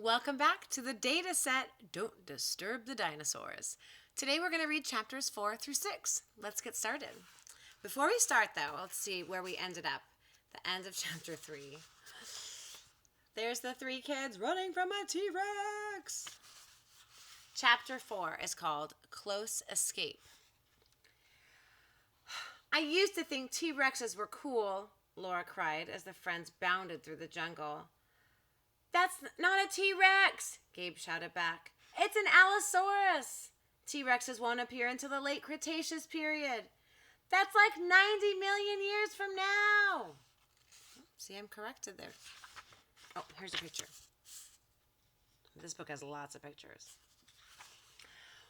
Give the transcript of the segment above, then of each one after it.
Welcome back to the data set, Don't Disturb the Dinosaurs. Today we're going to read chapters 4 through 6. Let's get started. Before we start, though, let's see where we ended up. The end of chapter 3. There's the 3 kids running from a T-Rex. Chapter 4 is called Close Escape. I used to think T-Rexes were cool, Laura cried as the friends bounded through the jungle. That's not a T-Rex, Gabe shouted back. It's an Allosaurus. T-Rexes won't appear until the late Cretaceous period. That's like 90 million years from now. See, I'm corrected there. Oh, here's a picture. This book has lots of pictures.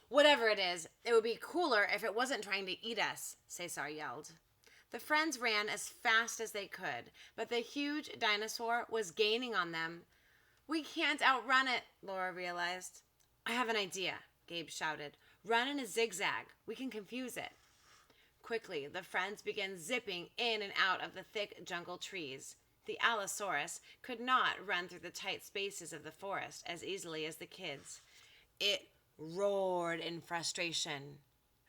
Whatever it is, it would be cooler if it wasn't trying to eat us, Cesar yelled. The friends ran as fast as they could, but the huge dinosaur was gaining on them. We can't outrun it, Laura realized. I have an idea, Gabe shouted. Run in a zigzag. We can confuse it. Quickly, the friends began zipping in and out of the thick jungle trees. The Allosaurus could not run through the tight spaces of the forest as easily as the kids. It roared in frustration.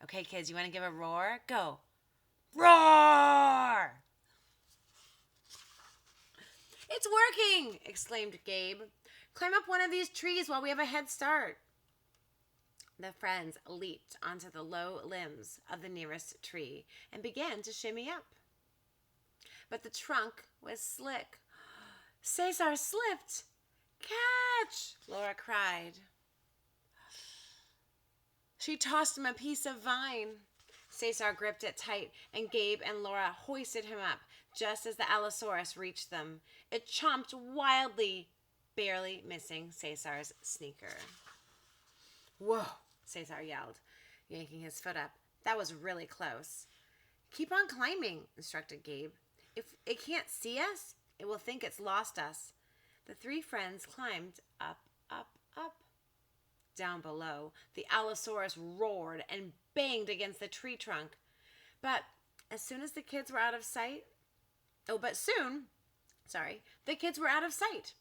Okay, kids, you want to give a roar? Go. Roar! It's working, exclaimed Gabe. Climb up one of these trees while we have a head start. The friends leaped onto the low limbs of the nearest tree and began to shimmy up. But the trunk was slick. Cesar slipped. Catch! Laura cried. She tossed him a piece of vine. Cesar gripped it tight, and Gabe and Laura hoisted him up just as the Allosaurus reached them. It chomped wildly, barely missing Cesar's sneaker. Whoa, Cesar yelled, yanking his foot up. That was really close. Keep on climbing, instructed Gabe. If it can't see us, it will think it's lost us. The 3 friends climbed up, up, up. Down below, the Allosaurus roared and banged against the tree trunk. But as soon as the kids were out of sight, the kids were out of sight.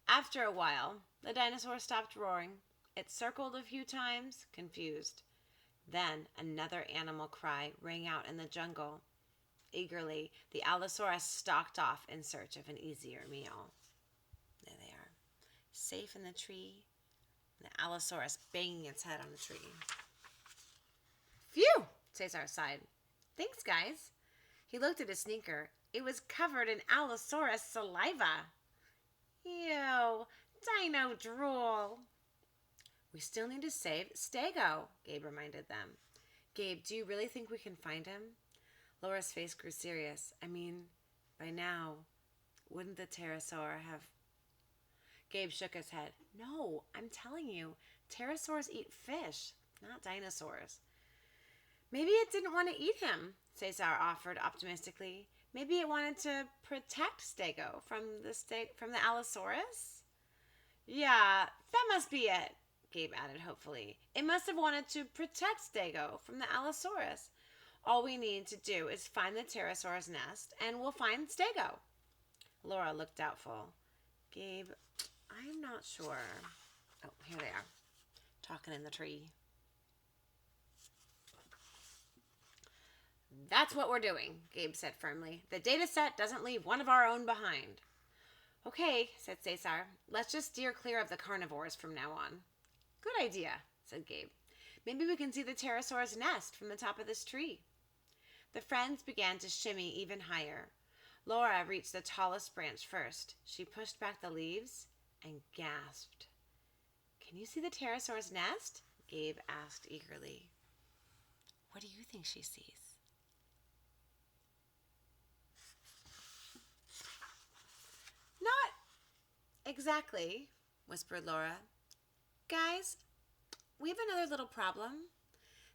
After a while, the dinosaur stopped roaring. It circled a few times, confused. Then another animal cry rang out in the jungle. Eagerly, the Allosaurus stalked off in search of an easier meal. There they are, safe in the tree. The Allosaurus banging its head on the tree. Phew, Cesar sighed. Thanks, guys. He looked at his sneaker. It was covered in Allosaurus saliva. Ew, dino drool. We still need to save Stego, Gabe reminded them. Gabe, do you really think we can find him? Laura's face grew serious. I mean, by now, wouldn't the pterosaur have... Gabe shook his head. No, I'm telling you, pterosaurs eat fish, not dinosaurs. Maybe it didn't want to eat him, Cesar offered optimistically. Maybe it wanted to protect Stego from the Allosaurus? Yeah, that must be it, Gabe added hopefully. It must have wanted to protect Stego from the Allosaurus. All we need to do is find the pterosaur's nest, and we'll find Stego. Laura looked doubtful. Gabe, I'm not sure. Oh, here they are, talking in the tree. That's what we're doing, Gabe said firmly. The data set doesn't leave one of our own behind. Okay, said Cesar. Let's just steer clear of the carnivores from now on. Good idea, said Gabe. Maybe we can see the pterosaur's nest from the top of this tree. The friends began to shimmy even higher. Laura reached the tallest branch first. She pushed back the leaves and gasped. Can you see the pterosaur's nest? Gabe asked eagerly. What do you think she sees? Not exactly, whispered Laura. Guys, we have another little problem.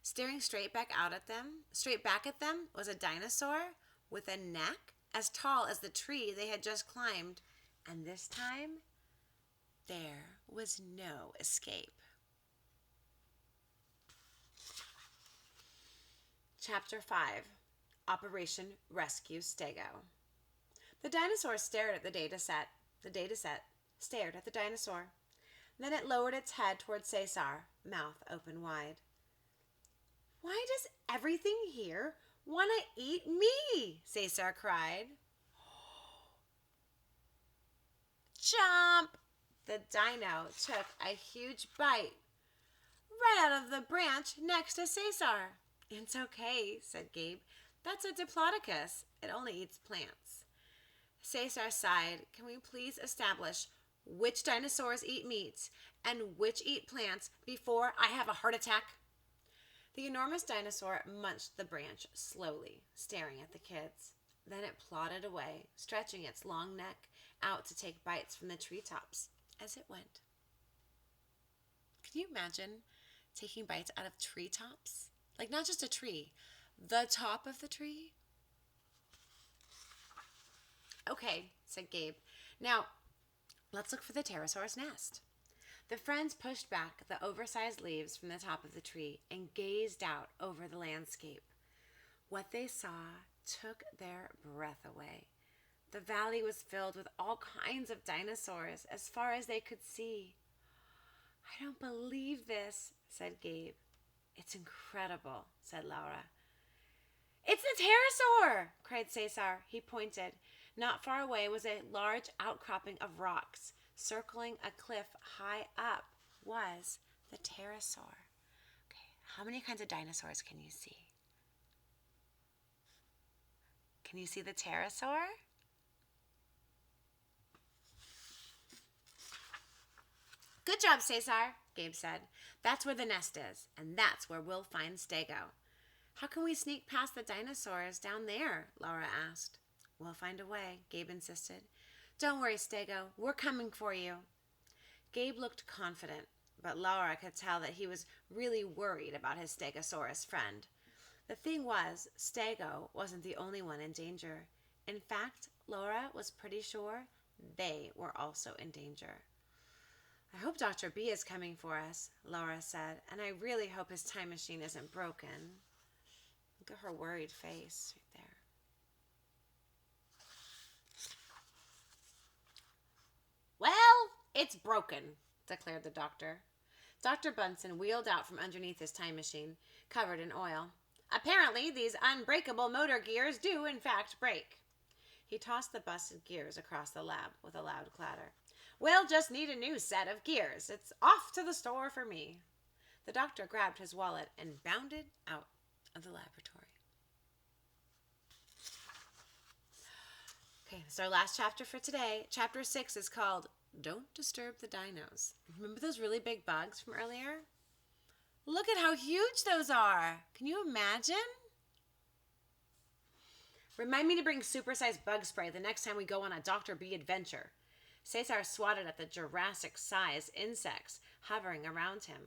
Staring straight back at them was a dinosaur with a neck as tall as the tree they had just climbed. And this time, there was no escape. Chapter 5, Operation Rescue Stego. The dinosaur stared at the data set. The data set stared at the dinosaur. Then it lowered its head toward Cesar, mouth open wide. Why does everything here want to eat me? Cesar cried. Chomp! The dino took a huge bite right out of the branch next to Cesar. It's okay, said Gabe. That's a diplodocus. It only eats plants. Cesar sighed. Can we please establish which dinosaurs eat meat and which eat plants before I have a heart attack? The enormous dinosaur munched the branch slowly, staring at the kids. Then it plodded away, stretching its long neck out to take bites from the treetops as it went. Can you imagine taking bites out of treetops? Like not just a tree, the top of the tree? Okay, said Gabe. Now, let's look for the pterosaur's nest. The friends pushed back the oversized leaves from the top of the tree and gazed out over the landscape. What they saw took their breath away. The valley was filled with all kinds of dinosaurs as far as they could see. I don't believe this, said Gabe. It's incredible, said Laura. It's the pterosaur, cried Cesar. He pointed. Not far away was a large outcropping of rocks. Circling a cliff high up was the pterosaur. Okay, how many kinds of dinosaurs can you see? Can you see the pterosaur? Good job, Cesar, Gabe said. That's where the nest is, and that's where we'll find Stego. How can we sneak past the dinosaurs down there? Laura asked. We'll find a way, Gabe insisted. Don't worry, Stego. We're coming for you. Gabe looked confident, but Laura could tell that he was really worried about his Stegosaurus friend. The thing was, Stego wasn't the only one in danger. In fact, Laura was pretty sure they were also in danger. I hope Dr. B is coming for us, Laura said, and I really hope his time machine isn't broken. Look at her worried face right there. Well, it's broken, declared the doctor. Dr. Bunsen wheeled out from underneath his time machine, covered in oil. Apparently, these unbreakable motor gears do, in fact, break. He tossed the busted gears across the lab with a loud clatter. We'll just need a new set of gears. It's off to the store for me. The doctor grabbed his wallet and bounded out of the laboratory. Okay, this is our last chapter for today. Chapter 6 is called Don't Disturb the Dinos. Remember those really big bugs from earlier? Look at how huge those are. Can you imagine? Remind me to bring supersized bug spray the next time we go on a Dr. B adventure. Cesar swatted at the Jurassic-sized insects hovering around him.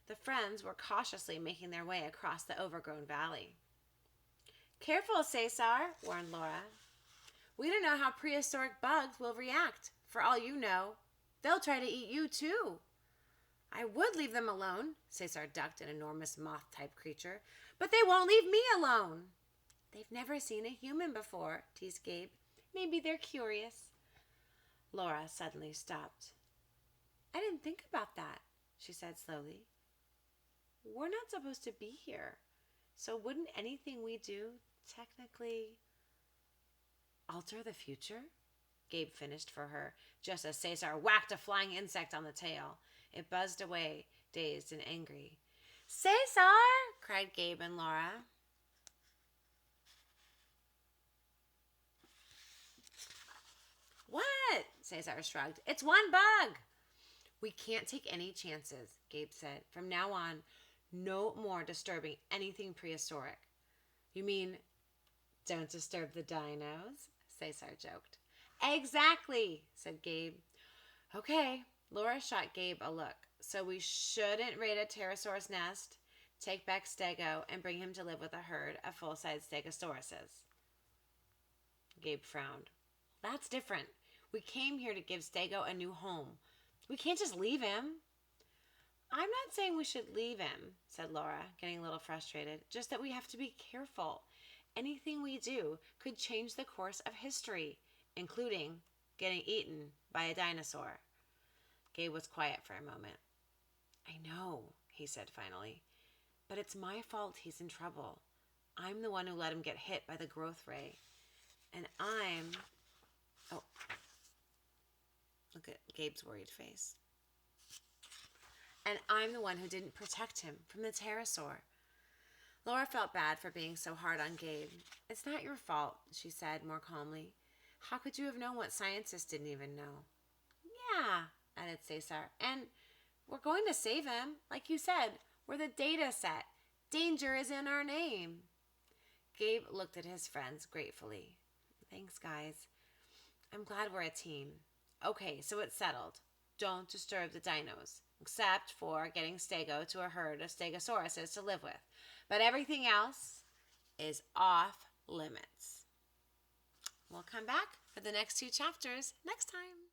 The friends were cautiously making their way across the overgrown valley. Careful, Cesar, warned Laura. We don't know how prehistoric bugs will react. For all you know, they'll try to eat you too. I would leave them alone, Cesar ducked an enormous moth-type creature, but they won't leave me alone. They've never seen a human before, teased Gabe. Maybe they're curious. Laura suddenly stopped. I didn't think about that, she said slowly. We're not supposed to be here, so wouldn't anything we do technically alter the future? Gabe finished for her, just as Cesar whacked a flying insect on the tail. It buzzed away, dazed and angry. Cesar! Cried Gabe and Laura. What? Cesar shrugged. It's one bug. We can't take any chances, Gabe said. From now on, no more disturbing anything prehistoric. You mean, don't disturb the dinos? Cesar joked. Exactly, said Gabe. Okay, Laura shot Gabe a look. So we shouldn't raid a pterosaur's nest, take back Stego, and bring him to live with a herd of full-size stegosauruses. Gabe frowned. That's different. We came here to give Stego a new home. We can't just leave him. I'm not saying we should leave him, said Laura, getting a little frustrated. Just that we have to be careful. Anything we do could change the course of history, including getting eaten by a dinosaur. Gabe was quiet for a moment. I know, he said finally, but it's my fault he's in trouble. I'm the one who let him get hit by the growth ray. And oh, look at Gabe's worried face. And I'm the one who didn't protect him from the pterosaur. Laura felt bad for being so hard on Gabe. It's not your fault, she said more calmly. How could you have known what scientists didn't even know? Yeah, added Cesar. And we're going to save him. Like you said, we're the data set. Danger is in our name. Gabe looked at his friends gratefully. Thanks, guys. I'm glad we're a team. Okay, so it's settled. Don't disturb the dinos, except for getting Stego to a herd of Stegosauruses to live with. But everything else is off limits. We'll come back for the next 2 chapters next time.